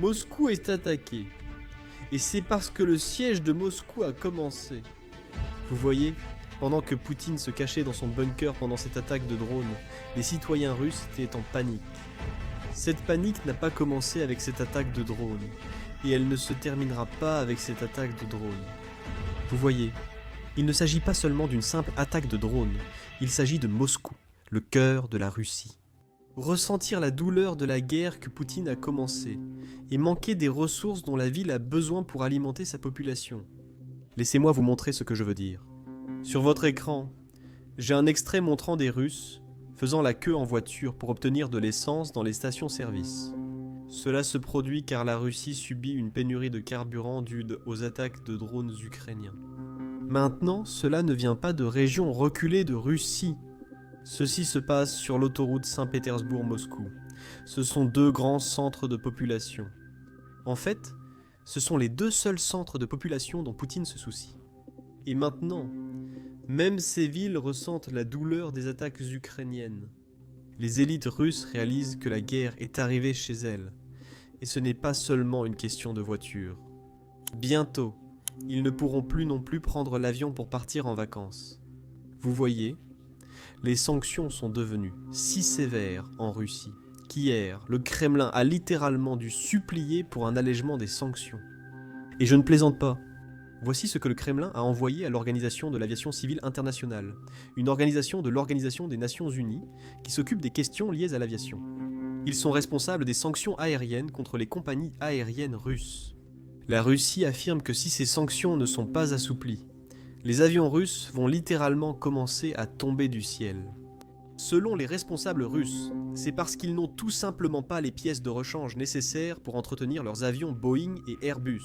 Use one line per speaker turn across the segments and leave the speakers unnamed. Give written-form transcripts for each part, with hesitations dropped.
Moscou est attaqué. Et c'est parce que le siège de Moscou a commencé. Vous voyez, pendant que Poutine se cachait dans son bunker pendant cette attaque de drone, les citoyens russes étaient en panique. Cette panique n'a pas commencé avec cette attaque de drone, et elle ne se terminera pas avec cette attaque de drone. Vous voyez, il ne s'agit pas seulement d'une simple attaque de drone, il s'agit de Moscou, le cœur de la Russie. Ressentir la douleur de la guerre que Poutine a commencée, et manquer des ressources dont la ville a besoin pour alimenter sa population. Laissez-moi vous montrer ce que je veux dire. Sur votre écran, j'ai un extrait montrant des Russes faisant la queue en voiture pour obtenir de l'essence dans les stations-service. Cela se produit car la Russie subit une pénurie de carburant due aux attaques de drones ukrainiens. Maintenant, cela ne vient pas de régions reculées de Russie. Ceci se passe sur l'autoroute Saint-Pétersbourg-Moscou. Ce sont deux grands centres de population. En fait, ce sont les deux seuls centres de population dont Poutine se soucie. Et maintenant, même ces villes ressentent la douleur des attaques ukrainiennes. Les élites russes réalisent que la guerre est arrivée chez elles. Et ce n'est pas seulement une question de voiture. Bientôt, ils ne pourront plus non plus prendre l'avion pour partir en vacances. Vous voyez, les sanctions sont devenues si sévères en Russie qu'hier, le Kremlin a littéralement dû supplier pour un allègement des sanctions. Et je ne plaisante pas. Voici ce que le Kremlin a envoyé à l'Organisation de l'aviation civile internationale, une organisation de l'Organisation des Nations Unies qui s'occupe des questions liées à l'aviation. Ils sont responsables des sanctions aériennes contre les compagnies aériennes russes. La Russie affirme que si ces sanctions ne sont pas assouplies, les avions russes vont littéralement commencer à tomber du ciel. Selon les responsables russes, c'est parce qu'ils n'ont tout simplement pas les pièces de rechange nécessaires pour entretenir leurs avions Boeing et Airbus.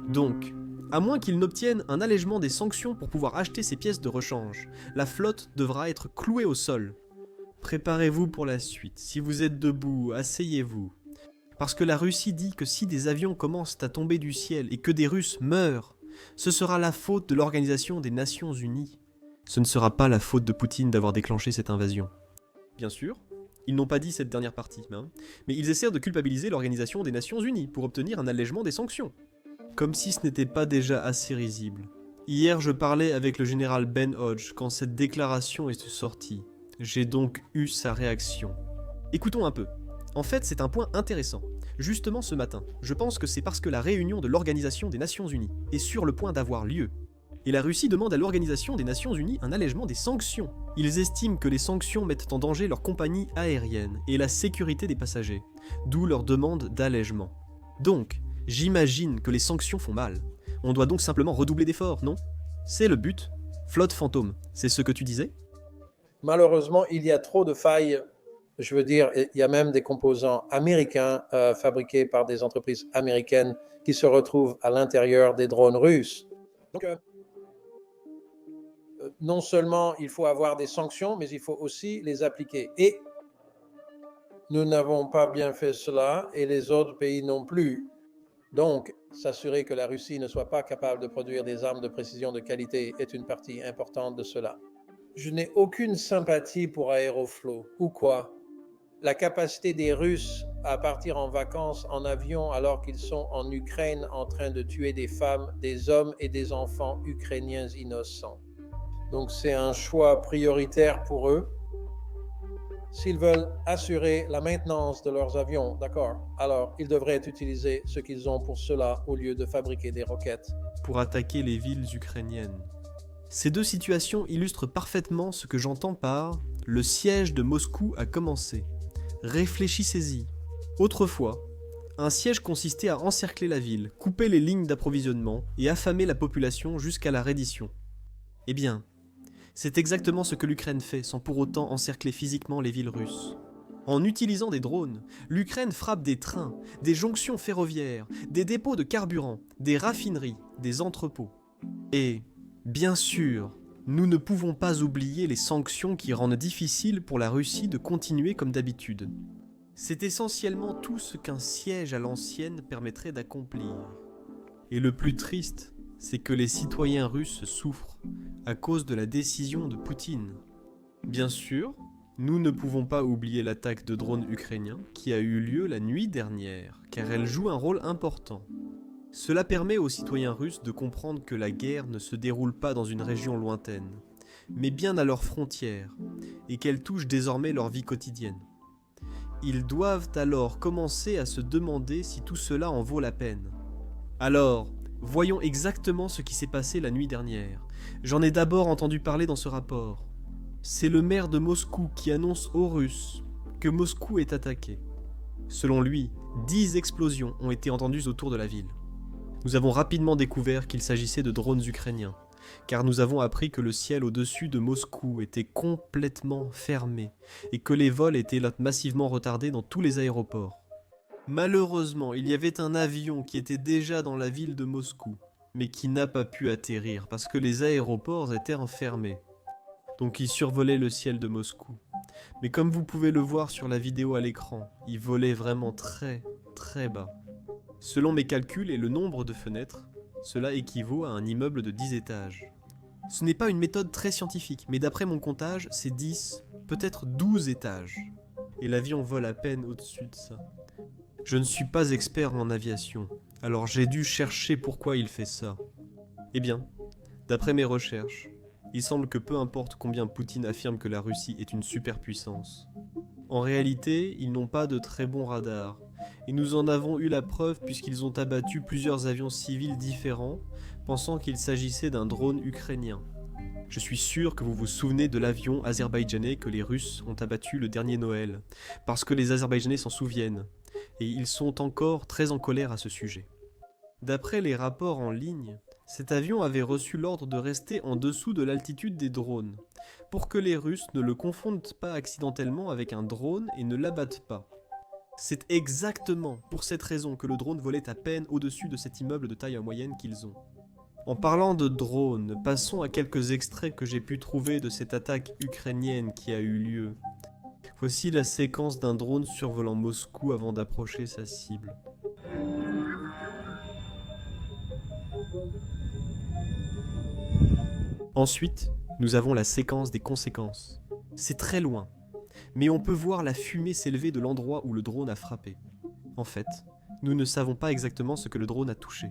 Donc, à moins qu'ils n'obtiennent un allègement des sanctions pour pouvoir acheter ces pièces de rechange, la flotte devra être clouée au sol. Préparez-vous pour la suite. Si vous êtes debout, asseyez-vous. Parce que la Russie dit que si des avions commencent à tomber du ciel et que des Russes meurent, ce sera la faute de l'Organisation des Nations Unies. Ce ne sera pas la faute de Poutine d'avoir déclenché cette invasion. Bien sûr, ils n'ont pas dit cette dernière partie, mais ils essaient de culpabiliser l'Organisation des Nations Unies pour obtenir un allègement des sanctions. Comme si ce n'était pas déjà assez risible. Hier, je parlais avec le général Ben Hodge quand cette déclaration est sortie. J'ai donc eu sa réaction. Écoutons un peu. En fait, c'est un point intéressant. Justement ce matin, je pense que c'est parce que la réunion de l'Organisation des Nations Unies est sur le point d'avoir lieu. Et la Russie demande à l'Organisation des Nations Unies un allègement des sanctions. Ils estiment que les sanctions mettent en danger leurs compagnies aériennes et la sécurité des passagers, d'où leur demande d'allègement. Donc, j'imagine que les sanctions font mal. On doit donc simplement redoubler d'efforts, non? C'est le but. Flotte fantôme, c'est ce que tu disais?
Malheureusement, il y a trop de failles. Je veux dire, il y a même des composants américains fabriqués par des entreprises américaines qui se retrouvent à l'intérieur des drones russes. Donc, non seulement il faut avoir des sanctions, mais il faut aussi les appliquer. Et nous n'avons pas bien fait cela, et les autres pays non plus. Donc, s'assurer que la Russie ne soit pas capable de produire des armes de précision de qualité est une partie importante de cela. Je n'ai aucune sympathie pour Aeroflot. Ou quoi? La capacité des Russes à partir en vacances en avion alors qu'ils sont en Ukraine en train de tuer des femmes, des hommes et des enfants ukrainiens innocents. Donc c'est un choix prioritaire pour eux. S'ils veulent assurer la maintenance de leurs avions, d'accord, alors ils devraient utiliser ce qu'ils ont pour cela au lieu de fabriquer des roquettes.
Pour attaquer les villes ukrainiennes. Ces deux situations illustrent parfaitement ce que j'entends par « le siège de Moscou a commencé ». Réfléchissez-y. Autrefois, un siège consistait à encercler la ville, couper les lignes d'approvisionnement et affamer la population jusqu'à la reddition. Eh bien, c'est exactement ce que l'Ukraine fait sans pour autant encercler physiquement les villes russes. En utilisant des drones, l'Ukraine frappe des trains, des jonctions ferroviaires, des dépôts de carburant, des raffineries, des entrepôts. Et, bien sûr, nous ne pouvons pas oublier les sanctions qui rendent difficile pour la Russie de continuer comme d'habitude. C'est essentiellement tout ce qu'un siège à l'ancienne permettrait d'accomplir. Et le plus triste, c'est que les citoyens russes souffrent à cause de la décision de Poutine. Bien sûr, Nous ne pouvons pas oublier l'attaque de drones ukrainiens qui a eu lieu la nuit dernière, car elle joue un rôle important. Cela permet aux citoyens russes de comprendre que la guerre ne se déroule pas dans une région lointaine, mais bien à leurs frontières, et qu'elle touche désormais leur vie quotidienne. Ils doivent alors commencer à se demander si tout cela en vaut la peine. Alors, voyons exactement ce qui s'est passé la nuit dernière. J'en ai d'abord entendu parler dans ce rapport. C'est le maire de Moscou qui annonce aux Russes que Moscou est attaqué. Selon lui, 10 explosions ont été entendues autour de la ville. Nous avons rapidement découvert qu'il s'agissait de drones ukrainiens, car nous avons appris que le ciel au-dessus de Moscou était complètement fermé et que les vols étaient massivement retardés dans tous les aéroports. Malheureusement, il y avait un avion qui était déjà dans la ville de Moscou, mais qui n'a pas pu atterrir parce que les aéroports étaient enfermés. Donc il survolait le ciel de Moscou. Mais comme vous pouvez le voir sur la vidéo à l'écran, il volait vraiment très très bas. Selon mes calculs et le nombre de fenêtres, cela équivaut à un immeuble de 10 étages. Ce n'est pas une méthode très scientifique, mais d'après mon comptage, c'est 10, peut-être 12 étages. Et l'avion vole à peine au-dessus de ça. Je ne suis pas expert en aviation, alors j'ai dû chercher pourquoi il fait ça. Eh bien, d'après mes recherches, il semble que peu importe combien Poutine affirme que la Russie est une superpuissance. En réalité, ils n'ont pas de très bons radars, et nous en avons eu la preuve puisqu'ils ont abattu plusieurs avions civils différents, pensant qu'il s'agissait d'un drone ukrainien. Je suis sûr que vous vous souvenez de l'avion azerbaïdjanais que les Russes ont abattu le dernier Noël, parce que les Azerbaïdjanais s'en souviennent, et ils sont encore très en colère à ce sujet. D'après les rapports en ligne, cet avion avait reçu l'ordre de rester en dessous de l'altitude des drones, pour que les Russes ne le confondent pas accidentellement avec un drone et ne l'abattent pas. C'est exactement pour cette raison que le drone volait à peine au-dessus de cet immeuble de taille moyenne qu'ils ont. En parlant de drones, passons à quelques extraits que j'ai pu trouver de cette attaque ukrainienne qui a eu lieu. Voici la séquence d'un drone survolant Moscou avant d'approcher sa cible. Ensuite, nous avons la séquence des conséquences. C'est très loin, mais on peut voir la fumée s'élever de l'endroit où le drone a frappé. En fait, nous ne savons pas exactement ce que le drone a touché.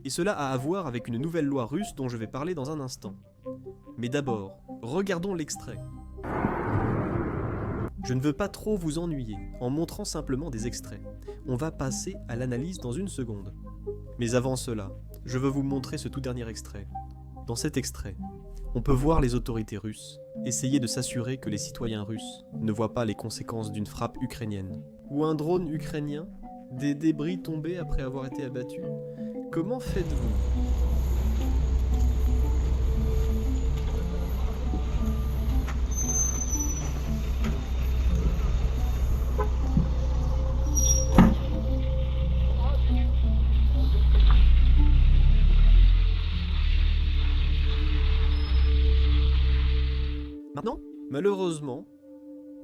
Et cela a à voir avec une nouvelle loi russe dont je vais parler dans un instant. Mais d'abord, regardons l'extrait. Je ne veux pas trop vous ennuyer en montrant simplement des extraits. On va passer à l'analyse dans une seconde. Mais avant cela, je veux vous montrer ce tout dernier extrait. Dans cet extrait, on peut voir les autorités russes essayer de s'assurer que les citoyens russes ne voient pas les conséquences d'une frappe ukrainienne. Ou un drone ukrainien, des débris tombés après avoir été abattus. Comment faites-vous ? Maintenant, malheureusement,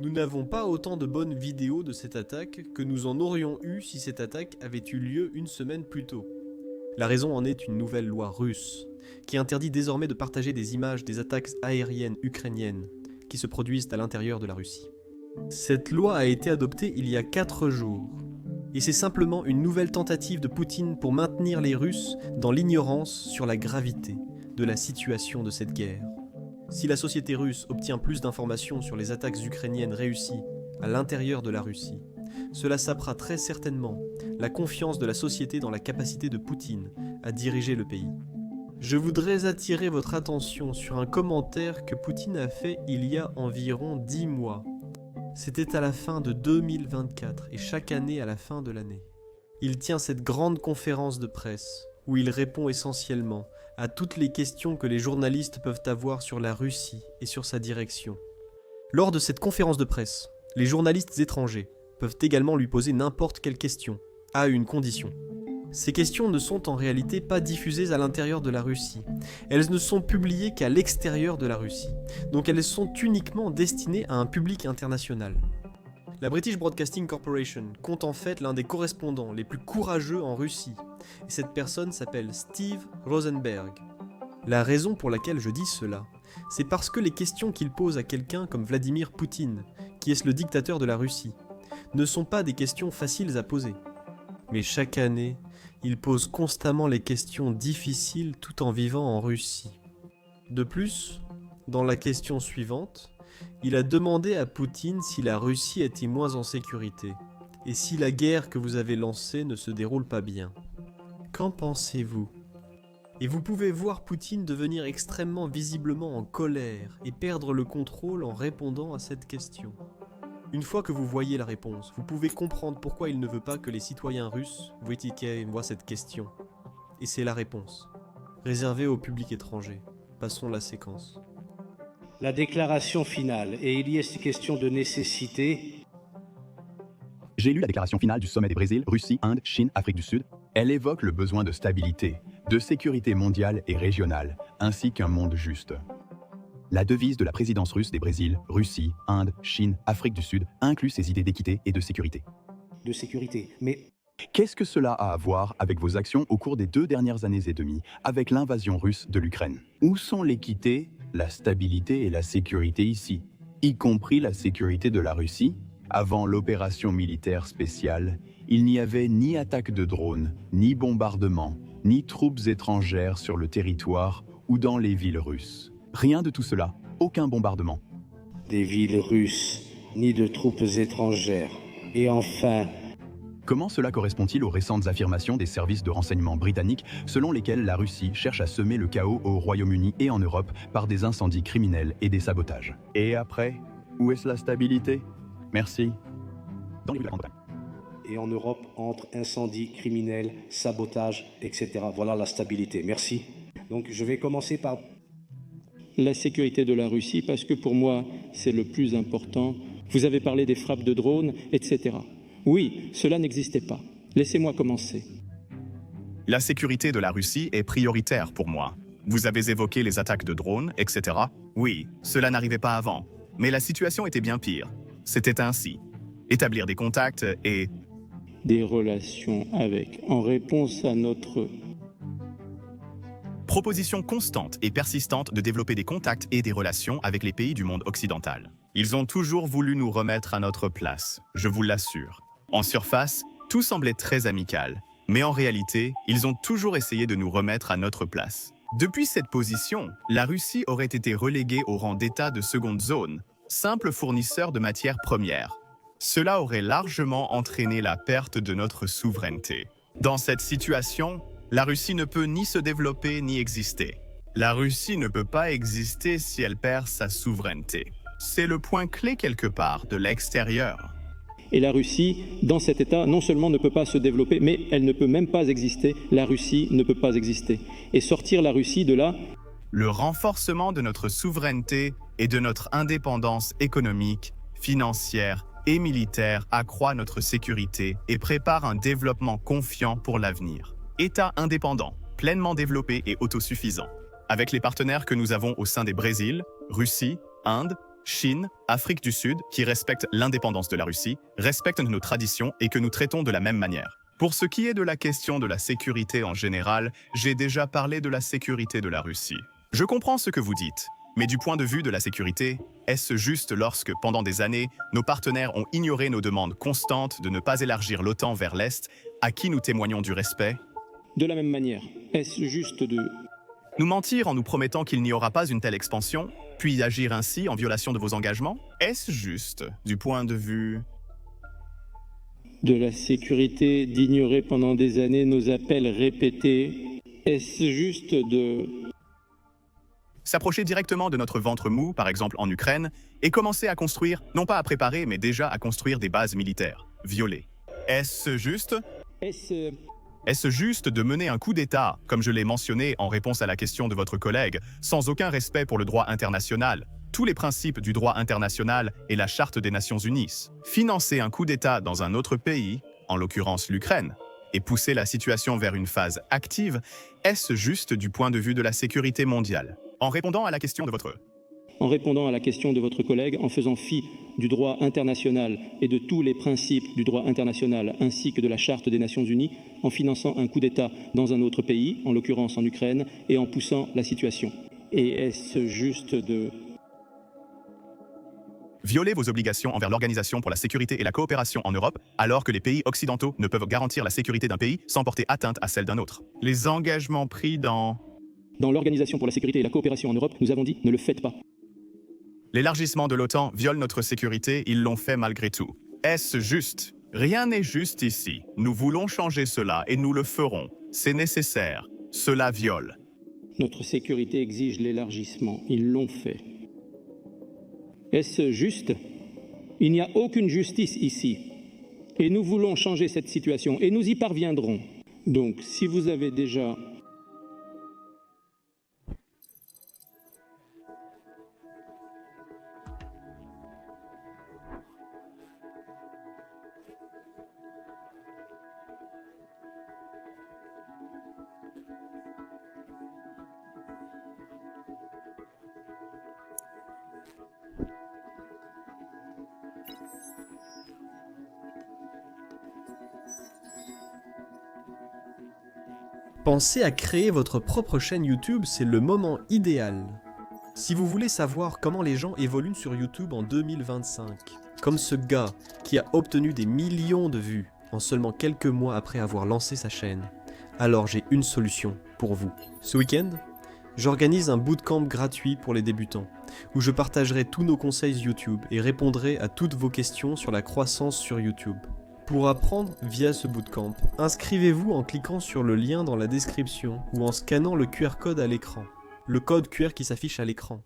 nous n'avons pas autant de bonnes vidéos de cette attaque que nous en aurions eu si cette attaque avait eu lieu une semaine plus tôt. La raison en est une nouvelle loi russe, qui interdit désormais de partager des images des attaques aériennes ukrainiennes qui se produisent à l'intérieur de la Russie. Cette loi a été adoptée il y a 4 jours, et c'est simplement une nouvelle tentative de Poutine pour maintenir les Russes dans l'ignorance sur la gravité de la situation de cette guerre. Si la société russe obtient plus d'informations sur les attaques ukrainiennes réussies à l'intérieur de la Russie, cela sapera très certainement la confiance de la société dans la capacité de Poutine à diriger le pays. Je voudrais attirer votre attention sur un commentaire que Poutine a fait il y a environ 10 mois. C'était à la fin de 2024 et chaque année à la fin de l'année. Il tient cette grande conférence de presse où il répond essentiellement à toutes les questions que les journalistes peuvent avoir sur la Russie et sur sa direction. Lors de cette conférence de presse, les journalistes étrangers peuvent également lui poser n'importe quelle question, à une condition. Ces questions ne sont en réalité pas diffusées à l'intérieur de la Russie. Elles ne sont publiées qu'à l'extérieur de la Russie, donc elles sont uniquement destinées à un public international. La British Broadcasting Corporation compte en fait l'un des correspondants les plus courageux en Russie, et cette personne s'appelle Steve Rosenberg. La raison pour laquelle je dis cela, c'est parce que les questions qu'il pose à quelqu'un comme Vladimir Poutine, qui est le dictateur de la Russie, ne sont pas des questions faciles à poser. Mais chaque année, il pose constamment les questions difficiles tout en vivant en Russie. De plus, dans la question suivante, il a demandé à Poutine si la Russie était moins en sécurité, et si la guerre que vous avez lancée ne se déroule pas bien. Qu'en pensez-vous ? Et vous pouvez voir Poutine devenir extrêmement visiblement en colère et perdre le contrôle en répondant à cette question. Une fois que vous voyez la réponse, vous pouvez comprendre pourquoi il ne veut pas que les citoyens russes voient cette question. Et c'est la réponse. Réservée au public étranger. Passons la séquence.
La déclaration finale, et il y est question de nécessité.
J'ai lu la déclaration finale du sommet des Brésil, Russie, Inde, Chine, Afrique du Sud. Elle évoque le besoin de stabilité, de sécurité mondiale et régionale, ainsi qu'un monde juste. La devise de la présidence russe des Brésil, Russie, Inde, Chine, Afrique du Sud inclut ces idées d'équité et de sécurité.
De sécurité, mais
Qu'est-ce que cela a à voir avec vos actions au cours des 2 dernières années et demie, avec l'invasion russe de l'Ukraine? Où sont l'équité, la stabilité et la sécurité ici, y compris la sécurité de la Russie? Avant l'opération militaire spéciale, il n'y avait ni attaque de drones, ni bombardement, ni troupes étrangères sur le territoire ou dans les villes russes. Rien de tout cela, aucun bombardement.
des villes russes, ni de troupes étrangères. Et enfin,
Comment cela correspond-il aux récentes affirmations des services de renseignement britanniques selon lesquelles la Russie cherche à semer le chaos au Royaume-Uni et en Europe par des incendies criminels et des sabotages? Et après, où est-ce la stabilité? Merci. Dans les rues de la Grande-Bretagne.
et en Europe, entre incendies criminels, sabotage, etc. Voilà la stabilité. Merci. Donc je vais commencer par
la sécurité de la Russie, parce que pour moi, c'est le plus important. Vous avez parlé des frappes de drones, etc. Oui, cela n'existait pas. Laissez-moi commencer.
La sécurité de la Russie est prioritaire pour moi. Vous avez évoqué les attaques de drones, etc. Oui, cela n'arrivait pas avant. Mais la situation était bien pire. C'était ainsi. Établir des contacts et...
Des relations avec, en réponse à notre...
Proposition constante et persistante de développer des contacts et des relations avec les pays du monde occidental. Ils ont toujours voulu nous remettre à notre place, je vous l'assure. En surface, tout semblait très amical. Mais en réalité, ils ont toujours essayé de nous remettre à notre place. Depuis cette position, la Russie aurait été reléguée au rang d'État de seconde zone, simple fournisseur de matières premières. Cela aurait largement entraîné la perte de notre souveraineté. Dans cette situation, la Russie ne peut ni se développer ni exister. La Russie ne peut pas exister si elle perd sa souveraineté. C'est le point clé quelque part de l'extérieur.
Et la Russie, dans cet état, non seulement ne peut pas se développer, mais elle ne peut même pas exister. La Russie ne peut pas exister. Et sortir la Russie de là...
Le renforcement de notre souveraineté et de notre indépendance économique, financière et militaire accroît notre sécurité et prépare un développement confiant pour l'avenir. État indépendant, pleinement développé et autosuffisant. Avec les partenaires que nous avons au sein des Brésil, Russie, Inde, Chine, Afrique du Sud, qui respectent l'indépendance de la Russie, respectent nos traditions et que nous traitons de la même manière. Pour ce qui est de la question de la sécurité en général, j'ai déjà parlé de la sécurité de la Russie. Je comprends ce que vous dites, mais du point de vue de la sécurité, est-ce juste lorsque, pendant des années, nos partenaires ont ignoré nos demandes constantes de ne pas élargir l'OTAN vers l'Est, à qui nous témoignons du respect?
De la même manière, est-ce juste de...
Nous mentir en nous promettant qu'il n'y aura pas une telle expansion, puis agir ainsi en violation de vos engagements? Est-ce juste, du point de vue...
de la sécurité, d'ignorer pendant des années nos appels répétés? Est-ce juste de...
S'approcher directement de notre ventre mou, par exemple en Ukraine, et commencer à construire, non pas à préparer, mais déjà à construire des bases militaires, violées. Est-ce juste? Est-ce juste de mener un coup d'État, comme je l'ai mentionné en réponse à la question de votre collègue, sans aucun respect pour le droit international, tous les principes du droit international et la Charte des Nations Unies? Financer un coup d'État dans un autre pays, en l'occurrence l'Ukraine, et pousser la situation vers une phase active, est-ce juste du point de vue de la sécurité mondiale? En répondant à la question de votre...
En répondant à la question de votre collègue, en faisant fi du droit international et de tous les principes du droit international ainsi que de la Charte des Nations Unies, en finançant un coup d'État dans un autre pays, en l'occurrence en Ukraine, et en poussant la situation. Et est-ce juste de...
Violer vos obligations envers l'Organisation pour la sécurité et la coopération en Europe, alors que les pays occidentaux ne peuvent garantir la sécurité d'un pays sans porter atteinte à celle d'un autre. Les engagements pris dans
l'Organisation pour la sécurité et la coopération en Europe, nous avons dit, ne le faites pas.
l'élargissement de l'OTAN viole notre sécurité, ils l'ont fait malgré tout. Est-ce juste? Rien n'est juste ici. Nous voulons changer cela et nous le ferons. C'est nécessaire. Cela viole.
Notre sécurité exige l'élargissement. Ils l'ont fait. Est-ce juste? Il n'y a aucune justice ici. Et nous voulons changer cette situation. Et nous y parviendrons. Donc, si vous avez déjà...
Pensez à créer votre propre chaîne YouTube, c'est le moment idéal. Si vous voulez savoir comment les gens évoluent sur YouTube en 2025, comme ce gars qui a obtenu des millions de vues en seulement quelques mois après avoir lancé sa chaîne, alors j'ai une solution pour vous. Ce week-end, j'organise un bootcamp gratuit pour les débutants, où je partagerai tous nos conseils YouTube et répondrai à toutes vos questions sur la croissance sur YouTube. Pour apprendre via ce bootcamp, inscrivez-vous en cliquant sur le lien dans la description ou en scannant le QR code à l'écran. Le code QR qui s'affiche à l'écran.